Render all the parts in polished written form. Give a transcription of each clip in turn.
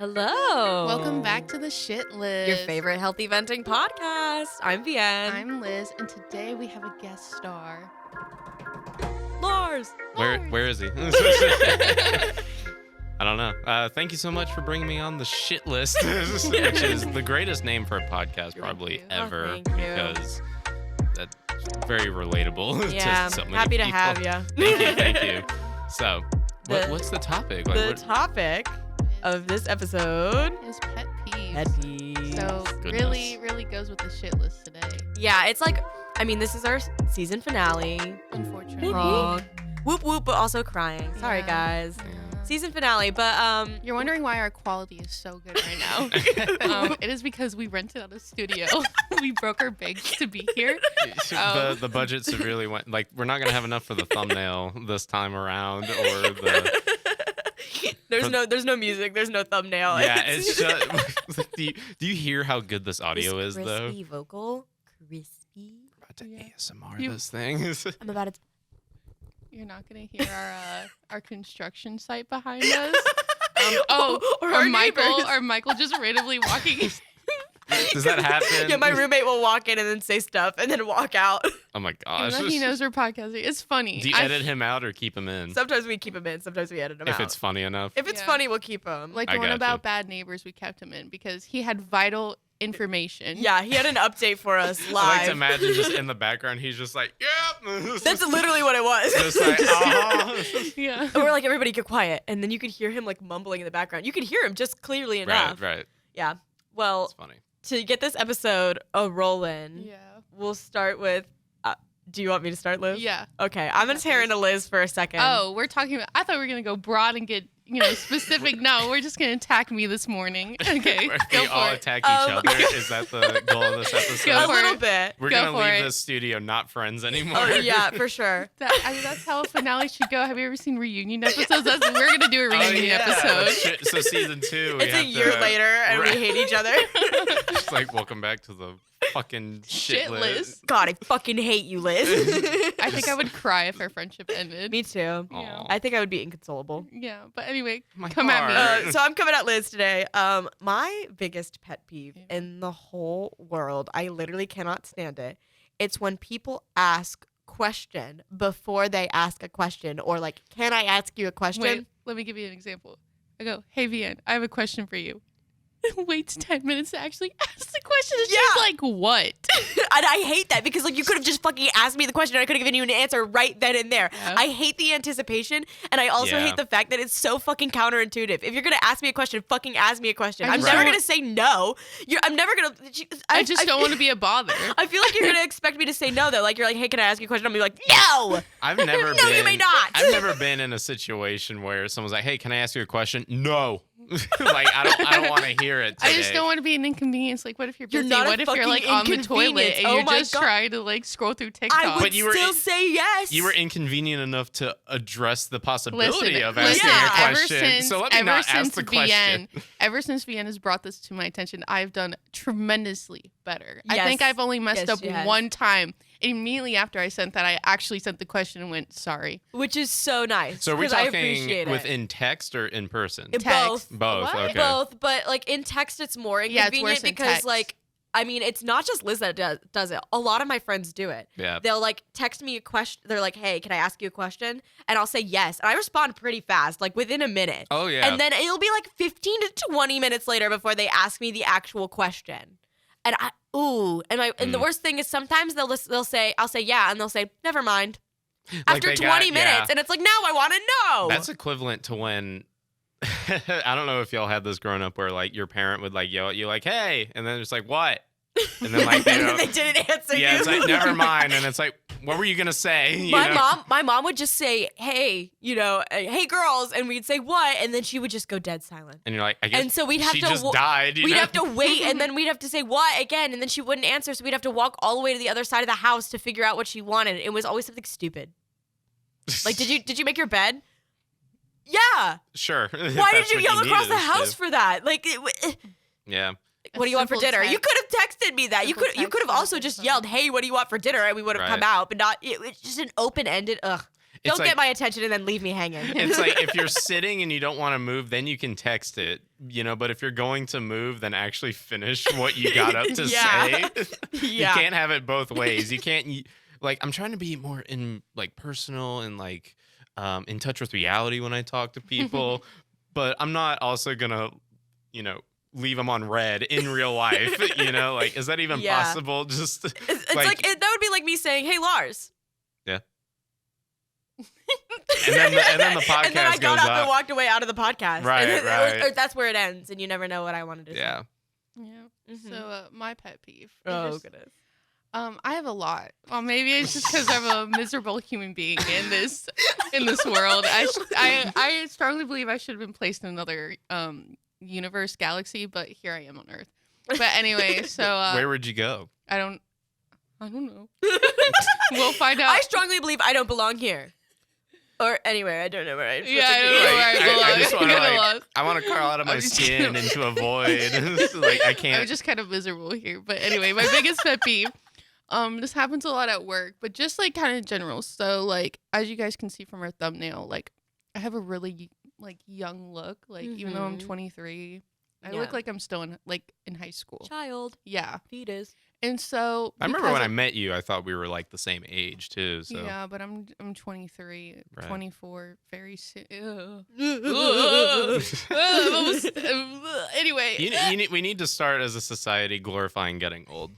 Hello. Welcome back to the Shitlist. Your favorite healthy venting podcast. I'm Vienne. I'm Liz, and today we have a guest star. Lars. Where is he? I don't know. Thank you so much for bringing me on the shit list, which is the greatest name for a podcast probably ever, thank you. because that's very relatable Yeah, to so many happy to people. have you. Thank you. So, what's the topic? The topic of this episode is pet peeves. Pet peeves. So Goodness. really goes with the Shitlist today. Yeah, it's like, I mean, this is our season finale. Unfortunately. Wrong. Whoop whoop, but also crying. Sorry, Yeah. guys. Yeah. Season finale, but You're wondering why our quality is so good right now. It is because we rented out a studio. We broke our banks to be here. The budget severely went. Like, we're not gonna have enough for the thumbnail this time around, or the. there's no music, there's no thumbnail. Yeah, it's just. do you hear how good this audio This is, though? crispy vocal, crispy. About to Yeah. ASMR You- this thing. I'm about to. You're not gonna hear our construction site behind us. Or our neighbors. Michael just randomly walking. Does that happen? Yeah, my roommate will walk in and then say stuff and then walk out. Oh my Even gosh. though he knows we're podcasting. It's funny. Do you edit him out or keep him in? Sometimes we keep him in, sometimes we edit him If out. it's funny enough. If it's Yeah. funny, we'll keep him. Like I the one gotcha. about bad neighbors, we kept him in because he had vital information. Yeah, he had an update for us I like to live. imagine just in the background, he's just like, yep. That's literally what it was. Just like, Yeah. And we're like, everybody get quiet. And then you could hear him like mumbling in the background. You could hear him just clearly enough. Right. Yeah. Well, It's funny. to get this episode a rolling, Yeah. we'll start with. Do you want me to start, Liz? Yeah. Okay, I'm gonna tear into Liz for a second. Oh, we're talking about. I thought we were gonna go broad and get specific. No, we're just gonna attack me this morning. Okay, go We all for it. attack each other. Is that the goal of this episode? Go a for little it. bit. We're Go gonna for leave it. this studio not friends anymore. Oh yeah, for sure. That's how a finale should go. Have you ever seen reunion episodes? We're gonna do a Oh, reunion yeah. episode. Shit, so season 2. we It's a have year to- later and we Right. hate each other. Just like, welcome back to the fucking shit Shitlist. list. God, I fucking hate you, Liz. I think I would cry if our friendship ended. Me too. Yeah. Aw. I think I would be inconsolable. Yeah, but anyway, My come at me. heart. So I'm coming at Liz today. My biggest pet peeve Yeah. in the whole world, I literally cannot stand it. It's when people ask question before they ask a question, or like, can I ask you a question? Wait, let me give you an example. I go, hey, Vienne, I have a question for you. Waits 10 minutes to actually ask the question. And Yeah. she's like, what? And I hate that because like you could have just fucking asked me the question and I could have given you an answer right then and there. Yeah. I hate the anticipation, and I also Yeah. hate the fact that it's so fucking counterintuitive. If you're gonna ask me a question, fucking ask me a question. I I'm just never don't- gonna say no. I'm never gonna. I just don't want to be a bother. I feel like you're gonna expect me to say no though. Like you're like, hey, can I ask you a question? I'm gonna be like, no. I've never No, been. you may not. I've never been in a situation where someone's like, "Hey, can I ask you a question?" No. Like I don't want to hear it. I just today. don't want to be an inconvenience. Like, what if you're You're busy? not a What if you're fucking like on the toilet inconvenience. and Oh you're my just God. trying to like scroll through TikTok? I would But you were still in- say yes. You were inconvenient enough to address the possibility Listen, of asking yeah. a ever question. since, So let me ever not since ask the question. ever since Vienne has brought this to my attention, I've done tremendously better. I Yes. think I've only messed Yes, up she has. one time. Immediately after I sent that, I actually sent the question and went, sorry. which is so nice. So are we 'cause I talking appreciate it. within text or in person? Both. Text. Both. What? Okay. Both, but like in text, it's more Yeah, it's inconvenient worse in because text. like, I mean, it's not just Liz that does it. A lot of my friends do it. Yeah. They'll like text me a question. They're like, hey, can I ask you a question? And I'll say yes. And I respond pretty fast, like within a minute. Oh yeah. And then it'll be like 15 to 20 minutes later before they ask me the actual question. And and the worst thing is sometimes they'll say, I'll say yeah, and they'll say, never mind. Like After they 20 got- minutes. yeah. And it's like, now I want to know. That's equivalent to when I don't know if y'all had this growing up where like your parent would like yell at you like, "Hey," and then it's like, "What?" And then like they and then don't, they didn't answer yeah, you. it's like never mind, and it's like, what were you gonna say? You know? My mom would just say, hey, hey girls, and we'd say what, and then she would just go dead silent. And you're like, I guess And so we'd have she to just died. You We'd know? have to wait, and then we'd have to say what again, and then she wouldn't answer, so we'd have to walk all the way to the other side of the house to figure out what she wanted. It was always something stupid. Like, did you make your bed? Yeah. Sure. Why did you yell across the house for that? Like, Yeah. what do you want for simple dinner? You text. could have texted me that. You Simple could text have would also have been just fine. yelled, "Hey, what do you want for dinner?" and we would have Right. come out, but not. It's just an open-ended. Ugh. Don't like, get my attention and then leave me hanging. It's like if you're sitting and you don't want to move, then you can text it, but if you're going to move, then actually finish what you got up to say. You can't have it both ways. You can't, like, I'm trying to be more personal and in touch with reality when I talk to people, but I'm not also gonna, leave them on red in real life. Like, is that even possible? Just it's like that would be like me saying, "Hey, Lars." Yeah. and then the podcast and then I got goes up and walked away out of the podcast. Right. Or that's where it ends, and you never know what I wanted to say. Yeah. Yeah. So my pet peeve. Oh goodness. I have a lot. Well, maybe it's just because I'm a miserable human being in this world. I strongly believe I should have been placed in another universe, galaxy, but here I am on Earth. But anyway, so where would you go? I don't know. We'll find out. I strongly believe I don't belong here. Or anywhere. I don't know where I Yeah, I don't know where I belong. I just want to I want to crawl out of my skin into a void. I can't. I'm just kind of miserable here. But anyway, my biggest pet peeve. This happens a lot at work, but just kind of general. So as you guys can see from our thumbnail, I have a really young look. Even though I'm 23, I look like I'm still in high school. Child. Yeah. Fetus. And so I remember when I met you, I thought we were the same age too. So yeah, but I'm 23, right. 24 very soon. Anyway, we need to start as a society glorifying getting old.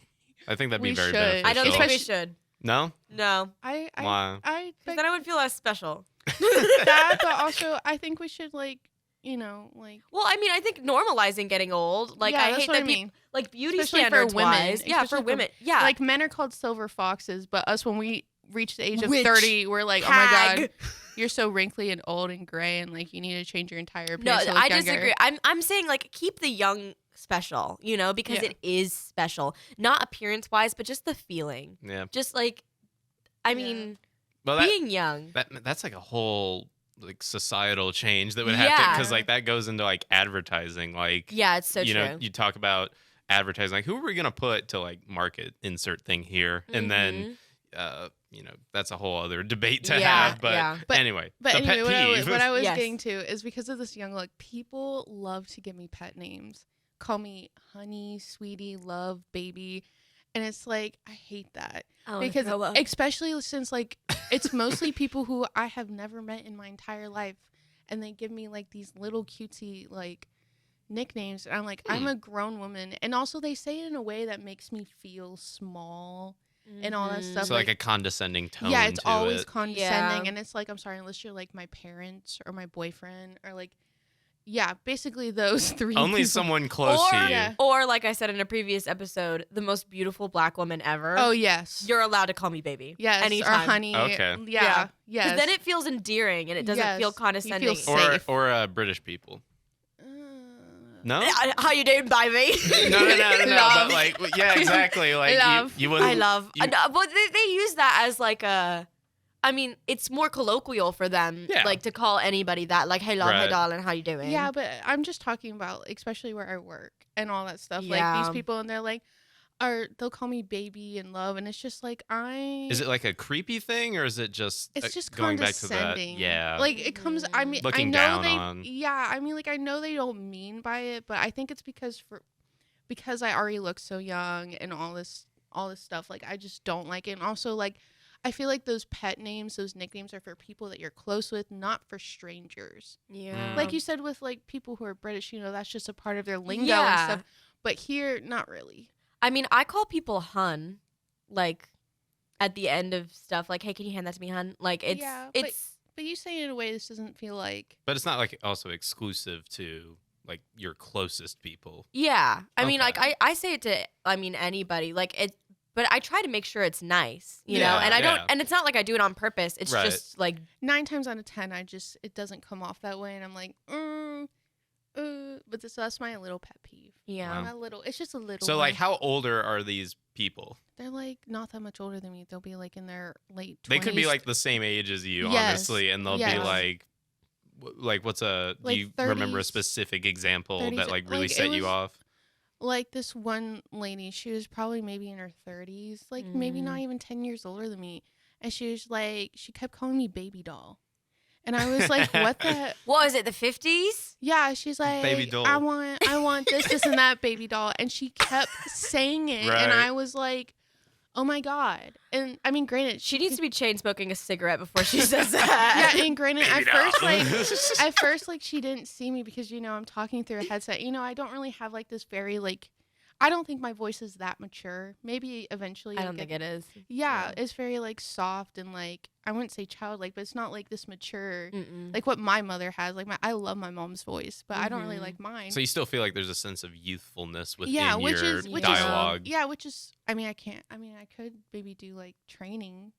I think that'd be very beneficial. I don't think we should. No? No. Why? Because then I would feel less special. That, but also I think we should Well, I mean, I think normalizing getting old. I hate that people beauty especially standards for women. wise. Yeah, for women. Yeah. Men are called silver foxes, but us when we reach the age of Witch, 30, we're like, hag. oh my god, you're so wrinkly and old and gray, and you need to change your entire No, appearance to look I younger. disagree. I'm saying keep the young special, because it is special, not appearance wise, but just the feeling. Yeah. Just being young. That's a whole societal change that would happen because that goes into advertising. Yeah, it's so true. You talk about advertising. Who are we gonna put to market insert thing here, and then that's a whole other debate to have. But anyway, pet peeve. what I was getting to is because of this young look, people love to give me pet names. Call me honey, sweetie, love, baby. And it's I hate that. Because especially since it's mostly people who I have never met in my entire life. And they give me these little cutesy nicknames. And I'm I'm a grown woman. And also they say it in a way that makes me feel small and all that stuff. So a condescending tone. Yeah, it's to always it. condescending. And it's I'm sorry, unless you're my parents or my boyfriend or yeah, basically those three. Only people. Someone close to you. Yeah. Or like I said in a previous episode, the most beautiful black woman ever. Oh, yes. You're allowed to call me baby. Yes. Anytime. Or honey. Okay. Yeah. Yes. Because then it feels endearing and it doesn't feel condescending. You feel safe. Or British people. No? How you doing, baby? No. Love. But yeah, exactly. Love. You wouldn't. I love. But they use that as I mean, it's more colloquial for them, to call anybody that, hey, love, hey, darling, how you doing? Yeah, but I'm just talking about, especially where I work and all that stuff. These people, and they're they'll call me baby and love, and it's just Is it a creepy thing, or is it just? It's just going back to that. condescending. Yeah. It comes. I mean, looking I know down they. on. Yeah, I mean, I know they don't mean by it, but I think it's because I already look so young and all this stuff. I just don't like it, and also I feel those pet names, those nicknames are for people that you're close with, not for strangers. Yeah. Like you said with people who are British, that's just a part of their lingo and stuff. But here, not really. I mean, I call people hun, at the end of stuff, hey, can you hand that to me, hun? It's. But you say it in a way this doesn't feel like. But it's not also exclusive to your closest people. Yeah. I mean, I say it to, anybody. But I try to make sure it's nice, you know? And I don't, and it's not I do it on purpose. It's just 9 times out of 10, it doesn't come off that way. And I'm but that's my little pet peeve. Yeah. Wow. It's just a little. So how older are these people? They're not that much older than me. They'll be in their late 20s. They could be the same age as you, honestly. And they'll be what's do you 30s, remember a specific example 30s, that really set you off? This one lady, she was probably maybe in her 30s, maybe not even 10 years older than me. and she kept calling me baby doll. And I was like, what the? What was it, the 50s? Yeah, she's like, baby doll. I want this, and that baby doll. And she kept saying it. Right. And I was like, oh my God. And I mean, granted, she needs to be chain smoking a cigarette before she says that. Yeah, and granted, at first, she didn't see me because, I'm talking through a headset. I don't really have like this very I don't think my voice is that mature. Maybe eventually. I don't think it is. Yeah, it's very like soft and like, I wouldn't say childlike, but it's not like this mature, like what my mother has. Like I love my mom's voice, but I don't really like mine. So you still feel like there's a sense of youthfulness within which your dialogue. Which is, I could maybe do like training,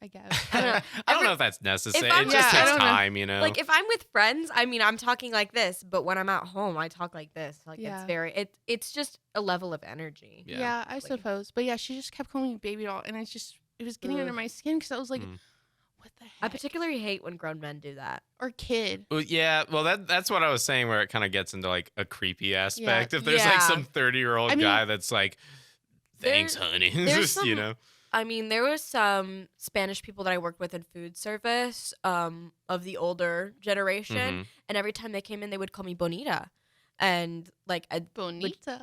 I guess. I don't know if that's necessary. It just takes time, Like if I'm with friends, I'm talking like this, but when I'm at home, I talk like this. Like it's just a level of energy. Yeah, I suppose. But yeah, she just kept calling me baby doll, and it was getting under my skin because I was like, what the heck? I particularly hate when grown men do that. Or kid. Well, yeah, well that's what I was saying, where it kind of gets into like a creepy aspect. If there's like some 30-year-old guy that's like, thanks, honey, there was some Spanish people that I worked with in food service of the older generation, and every time they came in, they would call me Bonita. And like Bonita.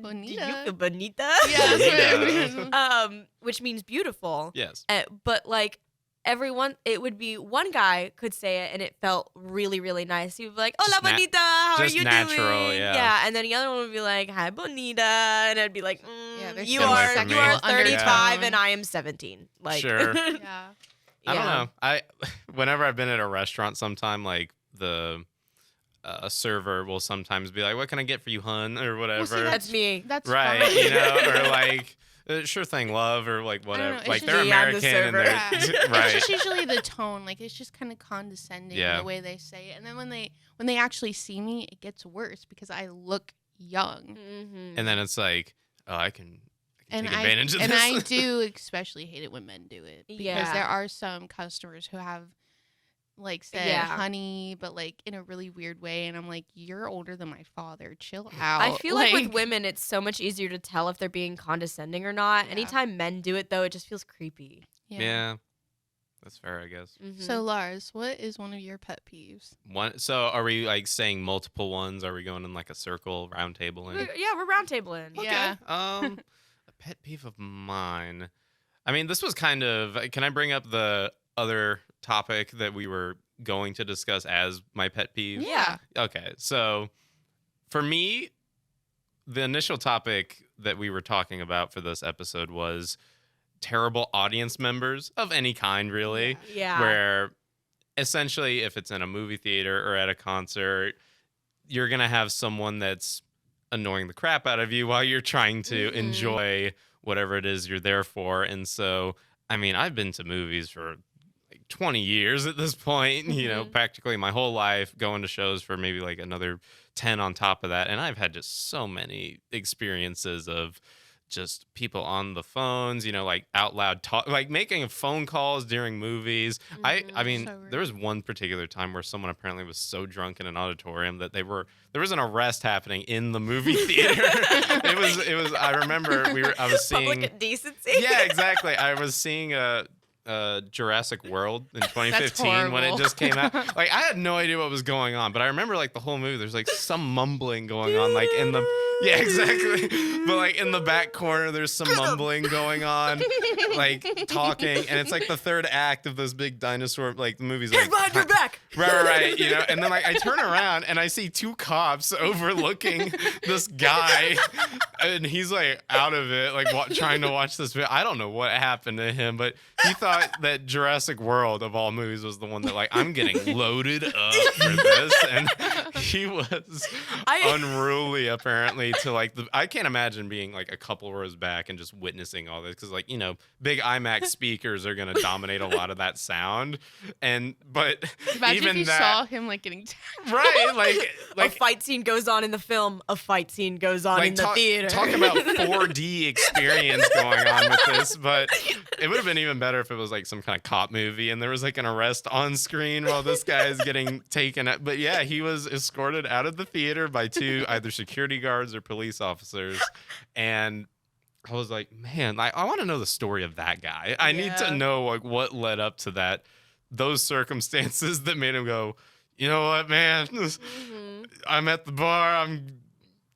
Bonita. Do you feel bonita? Yeah, which means beautiful. Yes. But like it would be one guy could say it and it felt really, really nice. He would be like, "Hola, bonita, how are you doing?" Yeah. And then the other one would be like, "Hi, bonita," and I'd be like, "You are 35 and I am 17." Like, sure. Yeah. I don't know. Whenever I've been at a restaurant, sometime like the a server will sometimes be like, "What can I get for you, hun?" or whatever. Well, see, that's me. That's right, fine. or like, "Sure thing, love," or like whatever. Like they're the American and they're right. It's just usually the tone, like it's just kind of condescending the way they say it, and then when they actually see me, it gets worse because I look young. And then it's like, oh, I can take advantage of this. And I do especially hate it when men do it because there are some customers who have like said honey, but like in a really weird way, and I'm like, you're older than my father, chill out. I feel like with women it's so much easier to tell if they're being condescending or not. Anytime men do it though, it just feels creepy. Yeah, that's fair, I guess. So Lars, what is one of your pet peeves? So are we like saying multiple ones? Are we going in like a circle, round tabling? Yeah, we're round tabling. Okay. Yeah. A pet peeve of mine, I mean, this was kind of, can I bring up the other topic that we were going to discuss as my pet peeve? Yeah. Okay. So for me, the initial topic that we were talking about for this episode was terrible audience members of any kind, really. Yeah. Where essentially, if it's in a movie theater or at a concert, you're going to have someone that's annoying the crap out of you while you're trying to enjoy whatever it is you're there for. And so, I mean, I've been to movies for 20 years at this point, practically my whole life, going to shows for maybe like another 10 on top of that. And I've had just so many experiences of just people on the phones, like out loud talk, like making phone calls during movies. I mean, there was one particular time where someone apparently was so drunk in an auditorium that there was an arrest happening in the movie theater. it was, I remember I was seeing public indecency. Yeah, exactly. I was seeing Jurassic World in 2015 when it just came out. Like, I had no idea what was going on, but I remember like the whole movie, there's like some mumbling going on, like in the exactly. But like in the back corner, there's some mumbling going on, like talking, and it's like the third act of this big dinosaur. Like the movie's like behind your back. Right. And then like I turn around and I see two cops overlooking this guy, and he's like out of it, like trying to watch this video. I don't know what happened to him, but he thought that Jurassic World of all movies was the one that like, I'm getting loaded up for this, and he was unruly apparently to like I can't imagine being like a couple rows back and just witnessing all this, because like big IMAX speakers are gonna dominate a lot of that sound, but imagine even if you saw him like getting right, like a fight scene goes on in the film, a fight scene goes on in the theater. Talk about 4D experience going on with this, but it would have been even better if it was like some kind of cop movie and there was like an arrest on screen while this guy is getting taken out. But yeah, he was escorted out of the theater by two either security guards or police officers, and I was like, man, I want to know the story of that guy. I need to know like what led up to that, those circumstances that made him go, you know what, man, I'm at the bar, I'm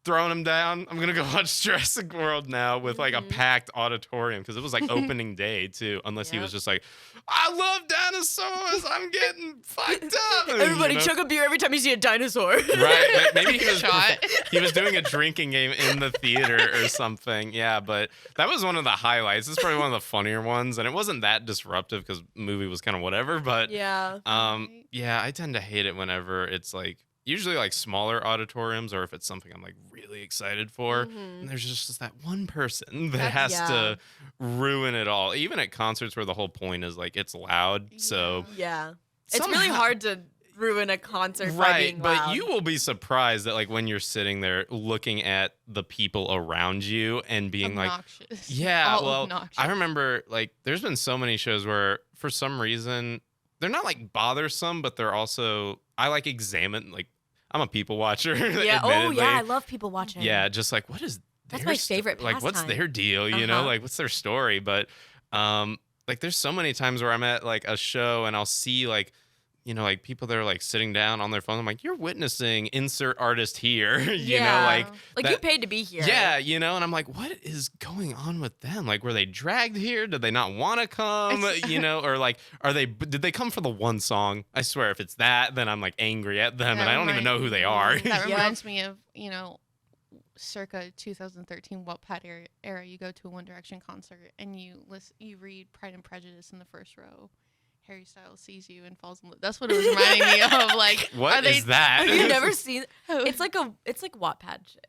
throwing him down. I'm gonna go watch Jurassic World now with like a packed auditorium because it was like opening day too. Unless he was just like, I love dinosaurs. I'm getting fucked up. Everybody chug a beer every time you see a dinosaur. Right? Maybe he was doing a drinking game in the theater or something. Yeah, but that was one of the highlights. It's probably one of the funnier ones, and it wasn't that disruptive because the movie was kind of whatever. But yeah, I tend to hate it whenever it's like. Usually like smaller auditoriums or if it's something I'm like really excited for. And there's just that one person that has to ruin it all. Even at concerts where the whole point is like it's loud. So it's really hard to ruin a concert by being loud. But you will be surprised that like when you're sitting there looking at the people around you and being obnoxious. Obnoxious. I remember like there's been so many shows where for some reason they're not like bothersome, but they're also I like examine like I'm a people watcher. Yeah. Oh, yeah. I love people watching. Yeah. Just like, what is that's my favorite pastime. Like, what's their deal? You know, like, what's their story? But, like, there's so many times where I'm at like a show and I'll see like, you know, like people that are like sitting down on their phone. I'm like, you're witnessing insert artist here. you know, like that, you paid to be here. Yeah, you know, and I'm like, what is going on with them? Like, were they dragged here? Did they not want to come? You know, or like, did they come for the one song? I swear, if it's that, then I'm like angry at them, and I don't even know who they are. That reminds me of circa 2013 Wattpad era. You go to a One Direction concert and you read Pride and Prejudice in the first row. Harry Styles sees you and falls in love. That's what it was reminding me of. Like, what is that? Have you never seen? It's like Wattpad shit.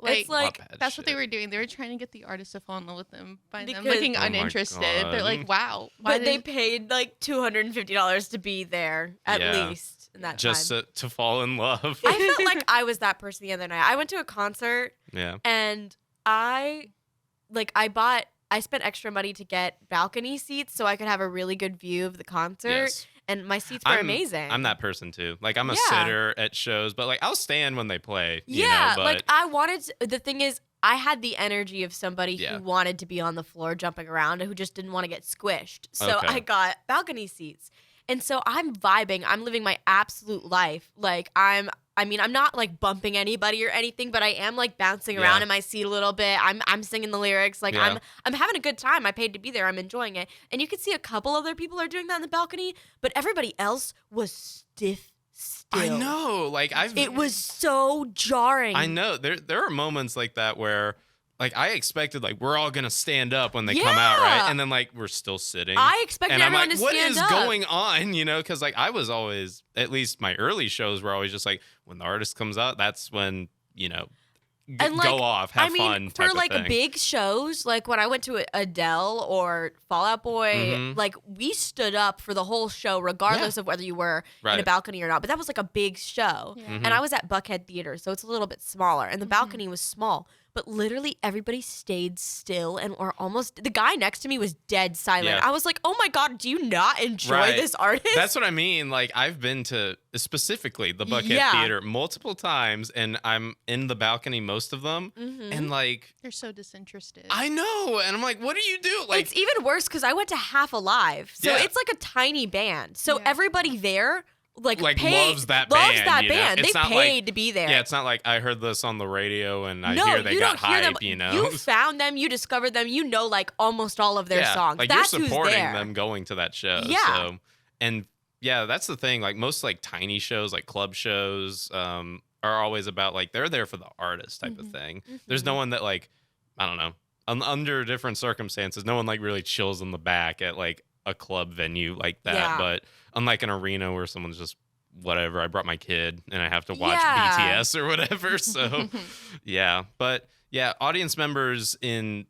It's like that's what they were doing. They were trying to get the artist to fall in love with them by them looking uninterested. They're like, wow. But they paid like $250 to be there at least in that just time. To fall in love. I felt like I was that person the other night. I went to a concert. And I spent extra money to get balcony seats so I could have a really good view of the concert. And my seats were amazing. I'm that person too. Like I'm a sitter at shows, but like I'll stand when they play. Yeah, you know, like I wanted to, the thing is I had the energy of somebody who wanted to be on the floor jumping around and who just didn't want to get squished. So I got balcony seats. And so I'm vibing. I'm living my absolute life. Like I'm not like bumping anybody or anything, but I am like bouncing around in my seat a little bit. I'm singing the lyrics. Like I'm having a good time. I paid to be there. I'm enjoying it. And you can see a couple other people are doing that in the balcony, but everybody else was stiff still. I know. Like it was so jarring. I know. There are moments like that where like I expected like we're all gonna stand up when they come out, right? And then like we're still sitting. I expected everyone to stand up. What is going on? You know, because like I was always, at least my early shows were always just like when the artist comes out, that's when go off, have fun. For like big shows, like when I went to Adele or Fall Out Boy, like we stood up for the whole show, regardless of whether you were in a balcony or not. But that was like a big show, and I was at Buckhead Theater, so it's a little bit smaller, and the balcony was small. But literally everybody stayed still and the guy next to me was dead silent. Yeah. I was like, oh my God, do you not enjoy this artist? That's what I mean. Like I've been to specifically the Buckhead Theater multiple times and I'm in the balcony most of them. And like. They're so disinterested. I know. And I'm like, what do you do? Like it's even worse because I went to Half Alive. So it's like a tiny band. So everybody there loves that band. They paid to be there. Yeah, it's not like I heard this on the radio and I hear they got hype, you know. You found them, you discovered them, you know like almost all of their songs. Like that's you're supporting who's there. them going to that show. Yeah. So, and yeah, that's the thing. Like most like tiny shows, like club shows, are always about like they're there for the artist type of thing. There's no one that like, I don't know, under different circumstances, no one like really chills in the back at like a club venue like that. But unlike an arena where someone's just whatever, I brought my kid and I have to watch BTS or whatever. So but audience members in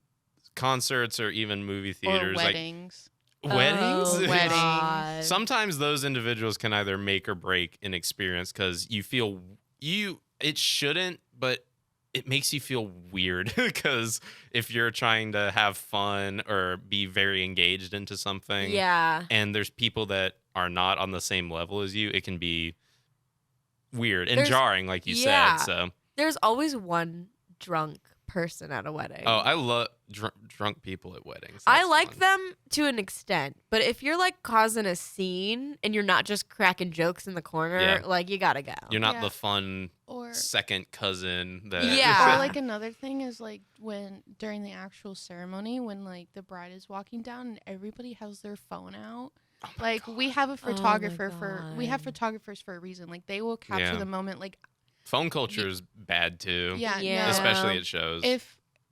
concerts or even movie theaters, or weddings. Weddings. Sometimes those individuals can either make or break an experience because you feel it shouldn't, but it makes you feel weird because if you're trying to have fun or be very engaged into something, and there's people that are not on the same level as you, it can be weird and jarring, like you said. So there's always one drunk person at a wedding. Oh, I love drunk people at weddings. I like them to an extent, but if you're like causing a scene and you're not just cracking jokes in the corner, like you gotta go. You're not the fun second cousin that. Yeah. Or like another thing is like when during the actual ceremony when like the bride is walking down and everybody has their phone out. Oh like God. we have a photographer we have photographers for a reason. Like they will capture the moment. Like phone culture is bad too. Yeah. No. Especially at shows.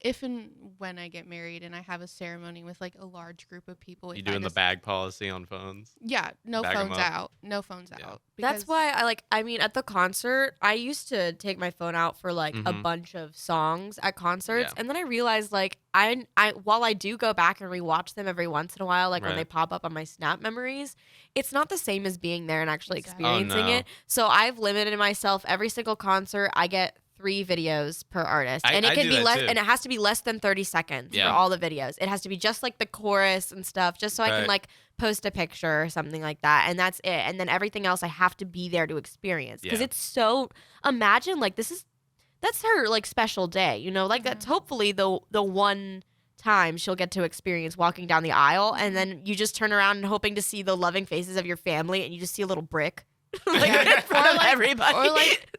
If and when I get married and I have a ceremony with like a large group of people, you doing the bag policy on phones? Yeah, no phones out. No phones out. That's why I mean, at the concert, I used to take my phone out for like a bunch of songs at concerts, and then I realized like I while I do go back and rewatch them every once in a while, like when they pop up on my Snap memories, it's not the same as being there and actually experiencing it. So I've limited myself. Every single concert, I get 3 videos per artist, and it can be less, and it has to be less than 30 seconds for all the videos. It has to be just like the chorus and stuff, just so I can like post a picture or something like that, and that's it. And then everything else I have to be there to experience because it's so. Imagine like that's her like special day, you know, like that's hopefully the one time she'll get to experience walking down the aisle, and then you just turn around and hoping to see the loving faces of your family, and you just see a little brick. Like in front of everybody.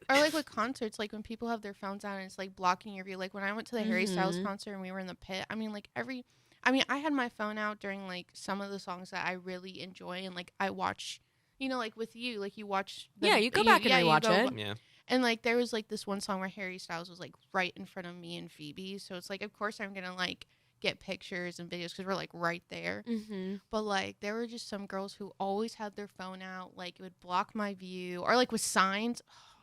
Or like with concerts, like when people have their phones out and it's like blocking your view. Like when I went to the Harry Styles concert and we were in the pit, I mean like I had my phone out during like some of the songs that I really enjoy, and like I watch, you know, like with you, like you watch you go back and rewatch it. Yeah. And like there was like this one song where Harry Styles was like right in front of me and Phoebe, so it's like of course I'm gonna like get pictures and videos because we're like right there. But like there were just some girls who always had their phone out, like it would block my view, or like with signs,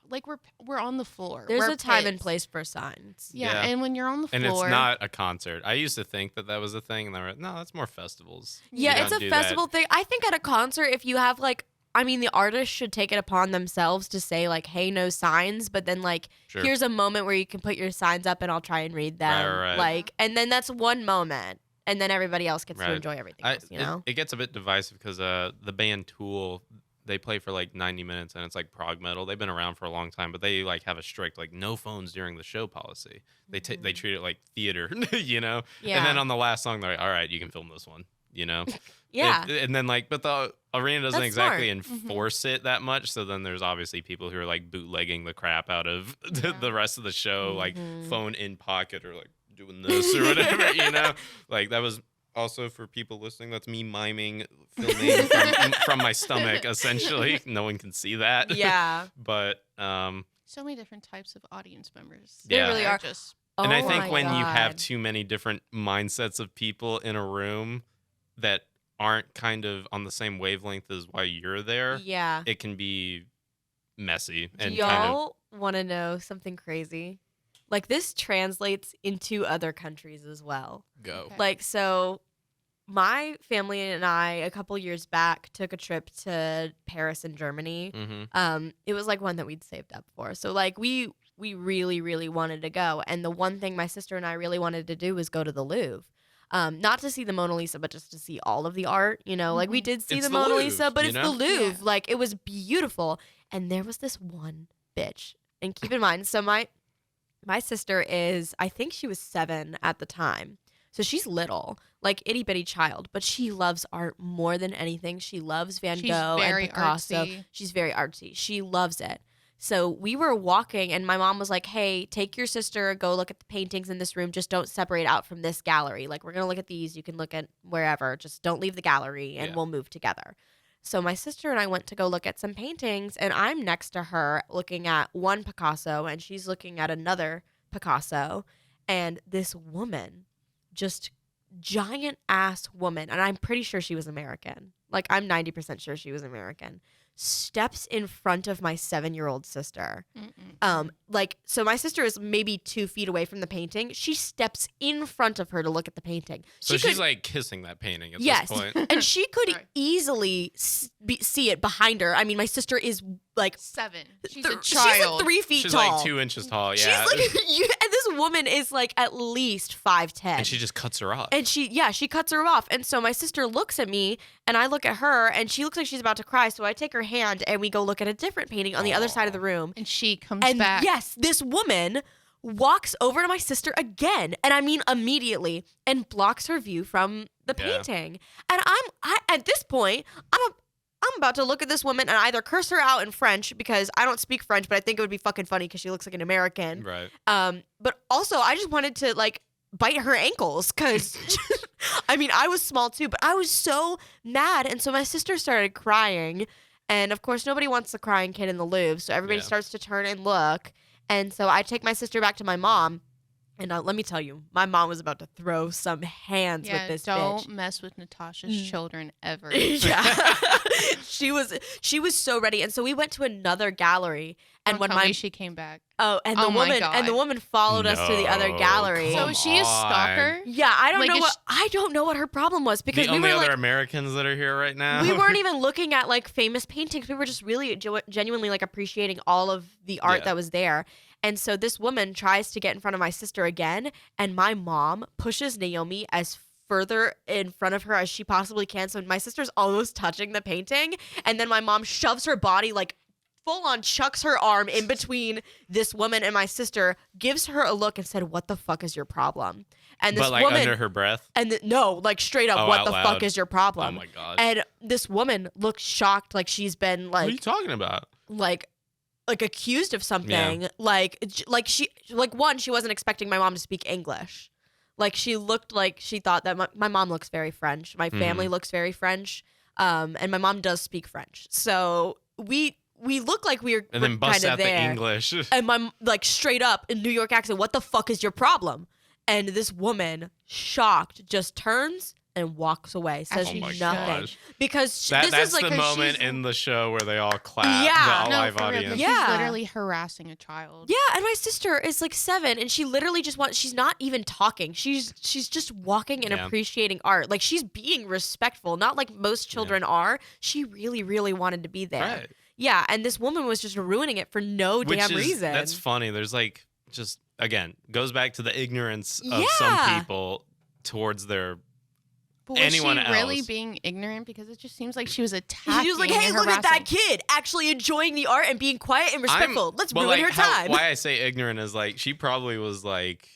like we're on the floor. There's a time and place for signs. Yeah, and when you're on the floor, and it's not a concert. I used to think that was a thing, and they were no, that's more festivals. Yeah, it's a festival thing. I think at a concert, if you have like, I mean, the artist should take it upon themselves to say like, hey, no signs, but then like, here's a moment where you can put your signs up and I'll try and read them. Right. Like, and then that's one moment, and then everybody else gets to enjoy everything else, you know? It gets a bit divisive because the band Tool, they play for like 90 minutes and it's like prog metal. They've been around for a long time, but they like have a strict like no phones during the show policy. They treat it like theater, you know? Yeah. And then on the last song, they're like, all right, you can film this one, you know? Yeah. And then like, but the arena doesn't exactly enforce it that much. So then there's obviously people who are like bootlegging the crap out of the rest of the show, like phone in pocket or like doing this or whatever, you know? Like that was also for people listening, that's me miming, filming from my stomach, essentially. No one can see that. Yeah. But so many different types of audience members. Yeah. They really are. And I think when you have too many different mindsets of people in a room that aren't kind of on the same wavelength as why you're there, it can be messy. And y'all want to know something crazy? Like this translates into other countries as well. Go. Okay. Like, so my family and I, a couple years back, took a trip to Paris in Germany. It was like one that we'd saved up for. So like we really, really wanted to go. And the one thing my sister and I really wanted to do was go to the Louvre. Not to see the Mona Lisa, but just to see all of the art, you know, like we did see the Mona Lisa, but it's the Louvre. Yeah. Like it was beautiful. And there was this one bitch. And keep in mind, so my sister is, I think she was 7 at the time. So she's little, like itty bitty child, but she loves art more than anything. She loves Van Gogh and Picasso. Artsy. She's very artsy. She loves it. So we were walking and my mom was like, hey, take your sister, go look at the paintings in this room. Just don't separate out from this gallery. Like we're going to look at these. You can look at wherever. Just don't leave the gallery and we'll move together. So my sister and I went to go look at some paintings, and I'm next to her looking at one Picasso, and she's looking at another Picasso. And this woman, just giant ass woman, and I'm pretty sure she was American. Like I'm 90% sure she was American. Steps in front of my 7-year-old sister. Like, so my sister is maybe 2 feet away from the painting. She steps in front of her to look at the painting. So she's like kissing that painting at this point. And she could easily see it behind her. I mean, my sister is like 7. She's a child. She's like 3 feet she's tall. She's like 2 inches tall. Yeah. She's like, and this woman is like at least 5'10". And she just cuts her off. And she cuts her off. And so my sister looks at me, and I look at her, and she looks like she's about to cry. So I take her hand, and we go look at a different painting on the other side of the room. And she comes back. Yes, this woman walks over to my sister again, and I mean immediately, and blocks her view from the painting. And I at this point, I'm about to look at this woman and either curse her out in French because I don't speak French, but I think it would be fucking funny because she looks like an American. Right. But also, I just wanted to like bite her ankles because, I mean, I was small too, but I was so mad. And so my sister started crying. And of course, nobody wants the crying kid in the Louvre. So everybody starts to turn and look. And so I take my sister back to my mom. And let me tell you, my mom was about to throw some hands with this bitch. Don't mess with Natasha's children ever. Yeah. She was so ready. And so we went to another gallery. And when she came back. Oh, and the woman followed us to the other gallery. So is she a stalker? Yeah, I don't know what her problem was because the only other Americans that are here right now. We weren't even looking at like famous paintings. We were just really genuinely like appreciating all of the art that was there. And so this woman tries to get in front of my sister again, and my mom pushes Naomi as further in front of her as she possibly can. So my sister's almost touching the painting, and then my mom shoves her body like full on chucks her arm in between this woman and my sister, gives her a look and said, "What the fuck is your problem?" And this woman under her breath? And no, like straight up, "What the fuck is your problem?" Oh my god. And this woman looks shocked, like she's been like, "What are you talking about?" Like accused of something. Like she wasn't expecting my mom to speak English. Like she looked like she thought that my mom looks very French. My family looks very French. And my mom does speak French. So we look like we're and then bust out there. the English. And my like straight up in New York accent, "What the fuck is your problem?" And this woman, shocked, just turns and walks away, says nothing. Gosh. Because that's is like the moment in the show where they all clap. Yeah. The live audience. She's literally harassing a child. Yeah, and my sister is like 7, and she literally just she's not even talking. She's just walking and appreciating art. Like she's being respectful, not like most children are. She really, really wanted to be there. Right. Yeah, and this woman was just ruining it for no damn reason. That's funny. There's like just again goes back to the ignorance of some people towards their. But was anyone she else. Really being ignorant? Because it just seems like she was attacking. She was like, "Hey, look at that kid actually enjoying the art and being quiet and respectful. Let's ruin her time." Why I say ignorant is like she probably was like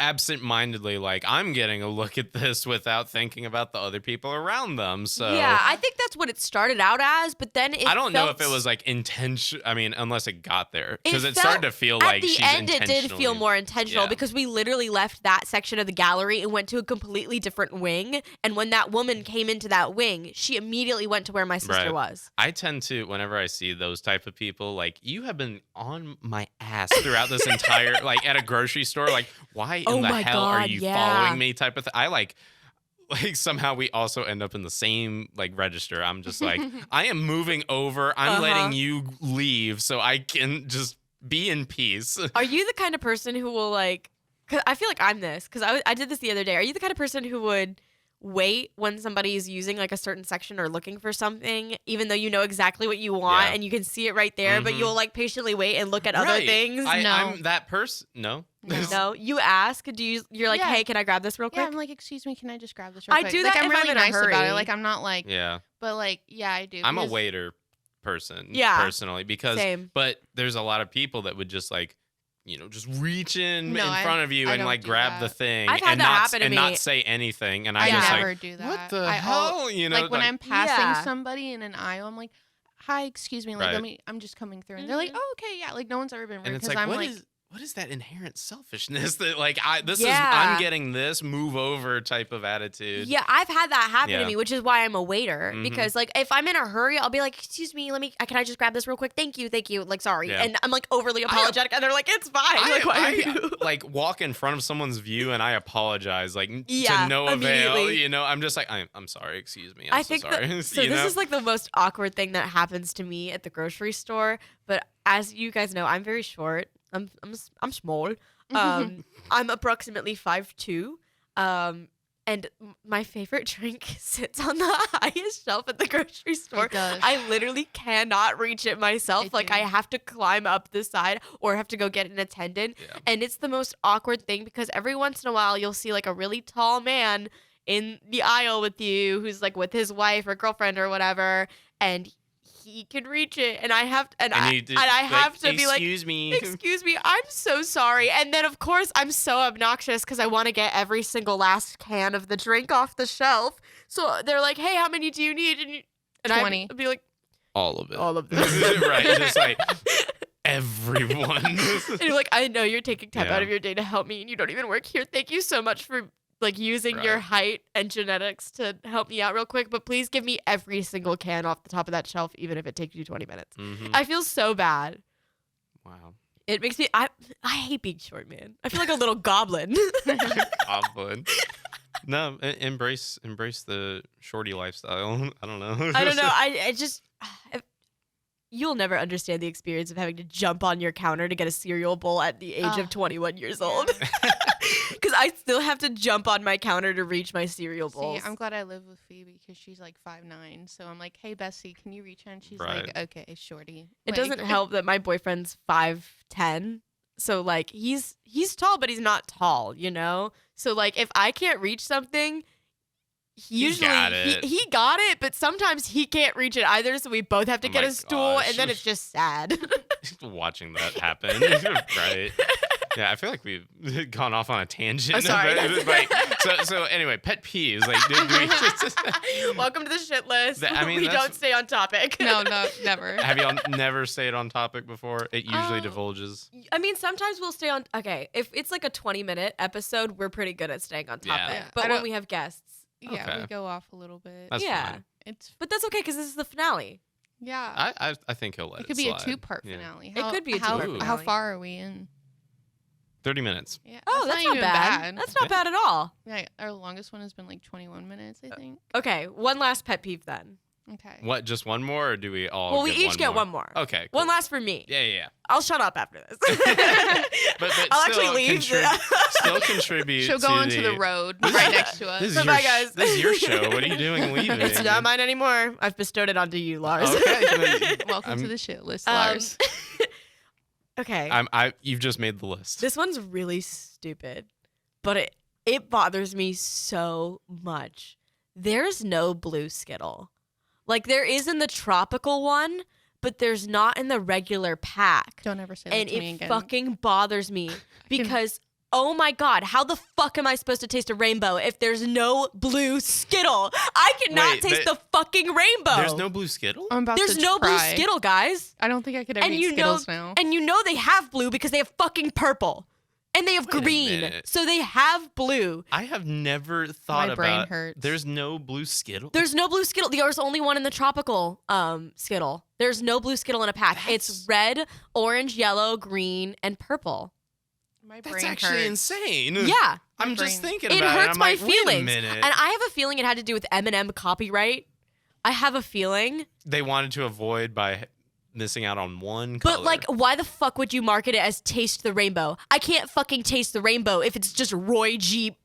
absent-mindedly like, I'm getting a look at this without thinking about the other people around them. So yeah, I think that's what it started out as, but then I don't know if it was like intention. I mean, unless it got there, because it started to feel like she's at the end it did feel more intentional because we literally left that section of the gallery and went to a completely different wing. And when that woman came into that wing, she immediately went to where my sister was. I tend to, whenever I see those type of people, like, you have been on my ass throughout this entire, like at a grocery store, like, why in the hell are you following me type of thing. I like somehow we also end up in the same like register. I'm just like, I am moving over. I'm letting you leave so I can just be in peace. Are you the kind of person who will like, cause I feel like I'm this, because I did this the other day. Are you the kind of person who would wait when somebody is using like a certain section or looking for something, even though you know exactly what you want and you can see it right there, but you'll like patiently wait and look at other things? I'm that person. No, you ask. You're like, hey, can I grab this real quick? Yeah, I'm like, excuse me, can I just grab this real quick? I do that. Like, I'm really nice about it. Like, I'm not like, but like, I do. I'm a waiter person, personally, because, but there's a lot of people that would just like, just reach in front of you and like grab the thing and not say anything. And I just never like, do that. What the hell? Like when I'm passing somebody in an aisle, I'm like, hi, excuse me, like I'm just coming through, and they're like, oh, okay, yeah, like no one's ever been rude. And it's like, what is that inherent selfishness that like I'm getting this move over type of attitude? Yeah, I've had that happen to me, which is why I'm a waiter, because like if I'm in a hurry, I'll be like, excuse me, can I just grab this real quick? Thank you, like sorry, and I'm like overly apologetic, and they're like, it's fine. I like walk in front of someone's view and I apologize like to no avail. I'm just like, I'm sorry, excuse me, I'm so sorry. So this is like the most awkward thing that happens to me at the grocery store. But as you guys know, I'm very short. I'm small. I'm approximately 5'2". And my favorite drink sits on the highest shelf at the grocery store. I literally cannot reach it myself. I have to climb up the side or have to go get an attendant. Yeah. And it's the most awkward thing because every once in a while you'll see like a really tall man in the aisle with you who's like with his wife or girlfriend or whatever, and he can reach it, and I have to be like, excuse me, I'm so sorry. And then of course I'm so obnoxious because I want to get every single last can of the drink off the shelf. So they're like, hey, how many do you need? And 20. I'd be like, all of it, right? Just like everyone. And you're like, I know you're taking time Yeah. out of your day to help me, and you don't even work here. Thank you so much for like using your height and genetics to help me out real quick, but please give me every single can off the top of that shelf, even if it takes you 20 minutes. Mm-hmm. I feel so bad. Wow. It makes me, I hate being short, man. I feel like a little goblin. Goblin. No, embrace the shorty lifestyle. I don't know. I don't know. I just, you'll never understand the experience of having to jump on your counter to get a cereal bowl at the age of 21 years old. Because I still have to jump on my counter to reach my cereal bowls. See, I'm glad I live with Phoebe because she's like 5'9". So I'm like, hey, Bessie, can you reach her? And she's like, okay, shorty. It doesn't help that my boyfriend's 5'10". So like he's tall, but he's not tall, you know? So like if I can't reach something, he got it, but sometimes he can't reach it either. So we both have to get a stool, and then it's just sad. Watching that happen. Right. Yeah, I feel like we've gone off on a tangent. I'm sorry. So anyway, pet peeves. Like, welcome to the shit list. I mean, we don't stay on topic. No, never. Have y'all never stayed on topic before? It usually divulges. I mean, sometimes we'll stay on. Okay, if it's like a 20-minute episode, we're pretty good at staying on topic. Yeah. But when we have guests, we go off a little bit. That's fine. But that's okay because this is the finale. Yeah. I think he'll let it could be slide. a 2-part finale. It could be a 2-part finale. How far are we in? 30 minutes. Yeah. Oh, that's not bad. That's not bad at all. Yeah, our longest one has been like 21 minutes, I think. Okay, one last pet peeve then. Okay. What, just one more, or do we all Well, we each get one more. Okay, cool. One last for me. Yeah. I'll shut up after this. but I'll actually leave. Still contribute. She'll go onto the road right next to us. Bye, guys. This is your show. What are you doing leaving? It's not mine anymore. I've bestowed it onto you, Lars. Okay. Welcome to the shit list, Lars. Okay. You've just made the list. This one's really stupid, but it bothers me so much. There's no blue Skittle. Like there is in the tropical one, but there's not in the regular pack. Don't ever say that to me again. And it fucking bothers me because oh my God, how the fuck am I supposed to taste a rainbow if there's no blue Skittle? I cannot taste the fucking rainbow. There's no blue Skittle? There's no blue Skittle, guys. I don't think I could ever eat Skittles now. And you know they have blue because they have fucking purple. And they have green. So they have blue. I have never thought My brain hurts. There's no blue Skittle? There's no blue Skittle. There's only one in the tropical Skittle. There's no blue Skittle in a pack. It's red, orange, yellow, green, and purple. My brain That's actually insane. Yeah. I'm just thinking it about it. It hurts my like, feelings. Wait a minute. And I have a feeling it had to do with M&M copyright. I have a feeling. They wanted to avoid by missing out on one color. But like, why the fuck would you market it as Taste the Rainbow? I can't fucking taste the rainbow if it's just Roy G.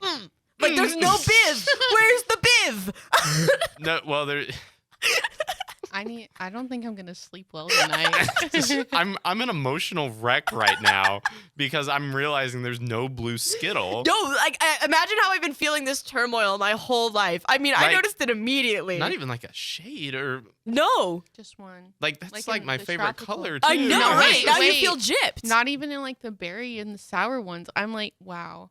Like, there's no Biv. Where's the Biv? No, well, there... I don't think I'm gonna sleep well tonight. I'm an emotional wreck right now because I'm realizing there's no blue Skittle. No, like imagine how I've been feeling this turmoil my whole life. I mean, I noticed it immediately. Not even like a shade or no, just one. Like that's like my favorite color too. I know, right? Now you feel gypped. Not even in like the berry and the sour ones. I'm like, wow.